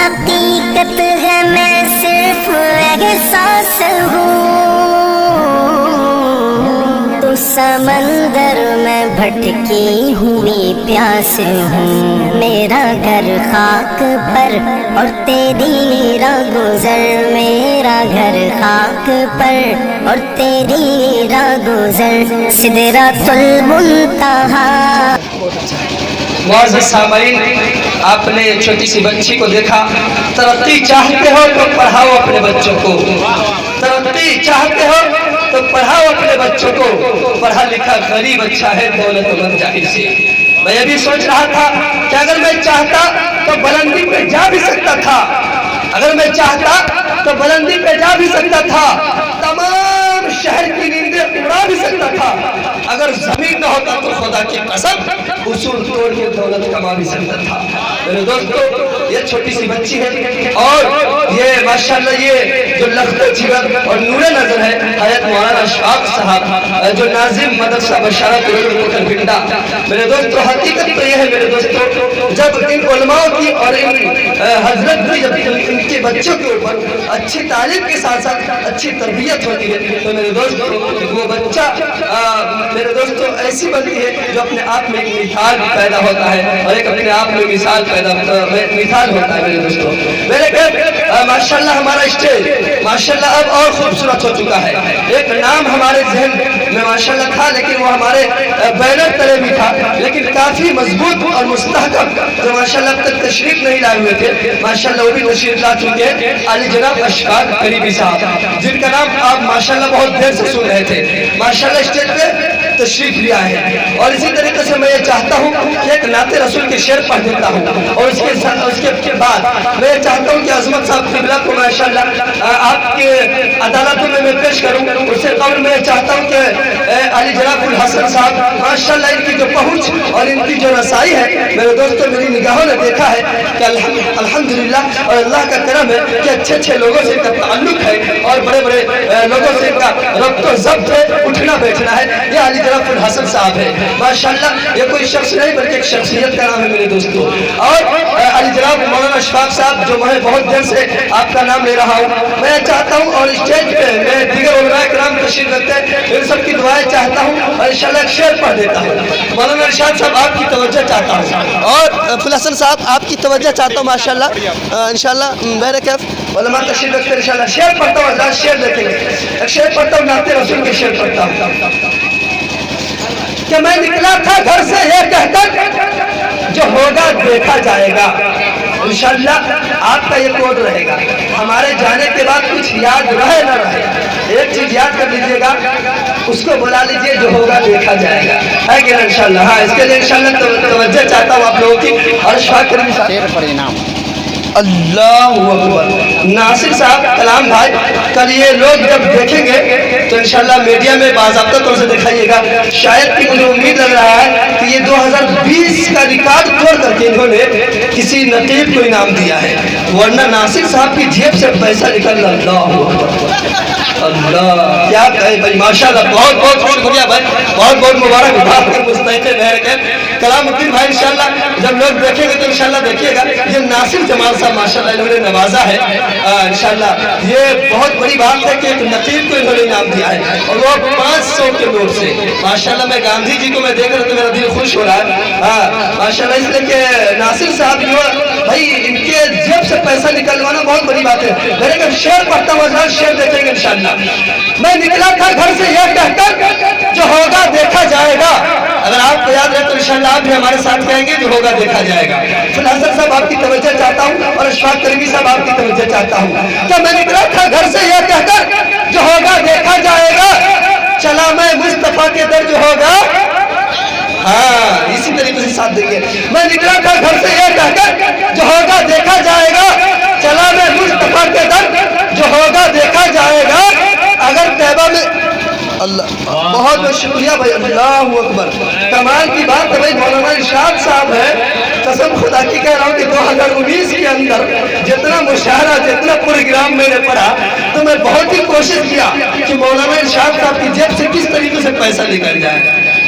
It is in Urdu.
حقیقت ہے میں صرف احساس ہوں، تو سمندر میں بھٹکی ہوئی پیاس ہوں، میرا گھر خاک پر اور تیری راہ گزر، میرا گھر خاک پر اور تیری راہ گزر، سدرۃ المنتہا۔ معزز سامعین، آپ نے چھوٹی سی بچی کو دیکھا، ترقی چاہتے ہو تو پڑھاؤ اپنے بچوں کو، ترقی چاہتے ہو تو پڑھاؤ اپنے بچوں کو، پڑھا لکھا غریب اچھا ہے دولت مند جاہل سے۔ میں یہ بھی سوچ رہا تھا کہ اگر میں چاہتا تو بلندی پہ جا بھی سکتا تھا، اگر میں چاہتا تو بلندی پہ جا بھی سکتا تھا، تمام شہر کی نیندیں اڑا بھی سکتا تھا، اگر زمین نہ ہوتا تو خدا کی قسم اصول توڑ کے دولت کما بھی سکتا تھا۔ میرے دوستو، یہ چھوٹی سی بچی ہے اور یہ ماشاءاللہ یہ جو لخت جگر اور نور نظر ہے حضرت مولانا اشفاق صاحب جو ناظم مدرسہ بشارت العلوم پنڈا۔ میرے دوستو، حقیقت تو یہ ہے میرے دوستو، جب ان علماء کی اور ان حضرت کی جب ان کے بچوں کے اوپر اچھی تعلیم کے ساتھ ساتھ اچھی تربیت ہوتی ہے تو میرے دوستو وہ بچہ میرے دوستو ایسی بنتی ہے جو اپنے آپ میں ایک مثال پیدا ہوتا ہے اور ایک اپنے آپ میں مثال ہوتا ہے میرے دوستو۔ میرے گھر ماشاءاللہ ہمارا اسٹیج ماشاءاللہ اب اور خوبصورت ہو چکا ہے، ایک نام ہمارے ذہن میں ماشاءاللہ تھا لیکن وہ ہمارے بینر تلے بھی تھا، لیکن کافی مضبوط اور مستحکم جو ماشاءاللہ اب تک تشریف نہیں لائے ہوئے تھے ماشاءاللہ وہ بھی تشریف لا چکے ہیں، علی جناب اشفاق قریبی صاحب جن کا نام آپ ماشاءاللہ بہت دیر سے سن رہے تھے، ماشاءاللہ اسٹیج پہ تشریف لیا ہے۔ اور اسی طریقے سے میں یہ چاہتا ہوں کہ ایک نعت رسول کے شعر پڑھ دیتا ہوں اور اس کے بعد میں یہ چاہتا ہوں کہ عظمت صاحب قبلہ کو ماشاءاللہ آپ کے عدالتوں میں پیش کروں۔ اس سے قبل میں یہ چاہتا ہوں کہ علی جناب الحسن صاحب ماشاءاللہ ان کی جو پہنچ اور ان کی جو رسائی ہے میرے دوستوں میری نگاہوں نے دیکھا ہے کہ الحمدللہ اور اللہ کا کرم ہے کہ اچھے اچھے لوگوں سے ان کا تعلق ہے اور بڑے بڑے لوگوں سے ان کا ربط و ضبط ہے، اٹھنا بیٹھنا ہے۔ یہ علی جناب الحسن صاحب ہے ماشاءاللہ، یہ کوئی شخص نہیں بلکہ ایک شخصیت کا نام ہے میرے دوستو۔ اور علی جناب مولانا اشفاق صاحب جو میں بہت دیر سے آپ کا نام لے رہا ہوں، میں چاہتا ہوں اور اسٹیج پہ میں دیگر علماء کرام تشریف رکھتے ہیں ان سب کی دعائیں چاہتا ہوں اور انشاءاللہ ایک شعر پڑھ دیتا ہوں۔ مولانا ارشاد صاحب آپ کی توجہ چاہتا ہوں اور فلحسن صاحب آپ کی توجہ چاہتا ہوں ماشاءاللہ انشاءاللہ میرے کیف علماء تشریف رکھتے ہیں انشاءاللہ۔ شعر پڑھتا ہوں، حضرات شعر دیکھیں گے، ایک شعر پڑھتا ہوں نعت رسول کے شعر پڑھتا ہوں کہ میں نکلا تھا گھر سے یہ کہہ کر جو ہوگا دیکھا جائے گا۔ انشاءاللہ آپ کا یہ کوڈ رہے گا، ہمارے جانے کے بعد کچھ یاد رہے نہ رہے ایک چیز یاد کر لیجئے گا، اس کو بلا لیجئے جو ہوگا دیکھا جائے گا، ہے کہ انشاءاللہ۔ ہاں اس کے لیے انشاءاللہ توجہ چاہتا ہوں آپ لوگوں کی اور اشفاق کریم صاحب اللہ اکبر ناصر صاحب کلام بھائی کل یہ لوگ جب دیکھیں گے تو انشاءاللہ میڈیا میں باضابطہ طور سے دکھائیے گا، شاید کہ مجھے امید لگ رہا ہے کہ یہ 2020 کا ریکارڈ توڑ کر کے انہوں نے کسی نقیب کو انعام دیا ہے، ورنہ ناصر صاحب کی جیب سے پیسہ نکل اللہ اللہ کیا کہے بھائی ماشاءاللہ۔ بہت بہت شکریہ بھائی، بہت بہت مبارک بات کر مستحق مہر کے کلام الدین بھائی انشاءاللہ جب لوگ دیکھیں گے تو انشاءاللہ دیکھیے گا یہ ناصر جمال صاحب ماشاءاللہ انہوں نے نوازا ہے انشاءاللہ۔ یہ بہت بڑی بات ہے کہ ایک نقیب کو انہوں نے انعام دیا ہے اور وہ 500 کے نوٹ سے ماشاءاللہ۔ میں گاندھی جی کو میں دیکھ رہا تو میرا دل خوش ہو رہا ہے ماشاءاللہ، اس لیے کہ ناصر صاحب جو بھائی ان کے جیب سے پیسہ نکلوانا بہت بڑی بات ہے۔ میرے کہ شعر پڑھتا ہوں حضرات، شعر دیکھیں گے انشاءاللہ۔ میں نکلا تھا گھر سے یہ کہہ کر جو ہوگا دیکھا جائے گا، اگر آپ کو یاد رہے تو انشاءاللہ آپ بھی ہمارے ساتھ کہیں گے جو ہوگا دیکھا جائے گا۔ فلحسن صاحب آپ کی توجہ چاہتا ہوں اور اشفاق قریبی صاحب آپ کی توجہ چاہتا ہوں کہ میں نکلا تھا گھر سے یہ کہہ کر جو ہوگا دیکھا جائے گا، چلا میں مصطفیٰ کے در جو ہوگا، ہاں اسی طریقے سے ساتھ دیں گے۔ میں نکلا تھا گھر سے یہ کہہ کر جو ہوگا دیکھا جائے گا، چلا میں مصطفیٰ کے در جو ہوگا دیکھا جائے گا۔ اگر طیبہ میں اللہ بہت بہت شکریہ بھائی، اللہ اکبر کمال کی بات ہے بھائی۔ مولانا ارشاد صاحب ہے، قسم خدا کی کہہ رہا ہوں کہ 2019 کے اندر جتنا مشاہرہ جتنا پروگرام میں نے پڑھا تو میں بہت ہی کوشش کیا کہ مولانا ارشاد صاحب کی جیب سے کس طریقے سے پیسہ نکل جائے،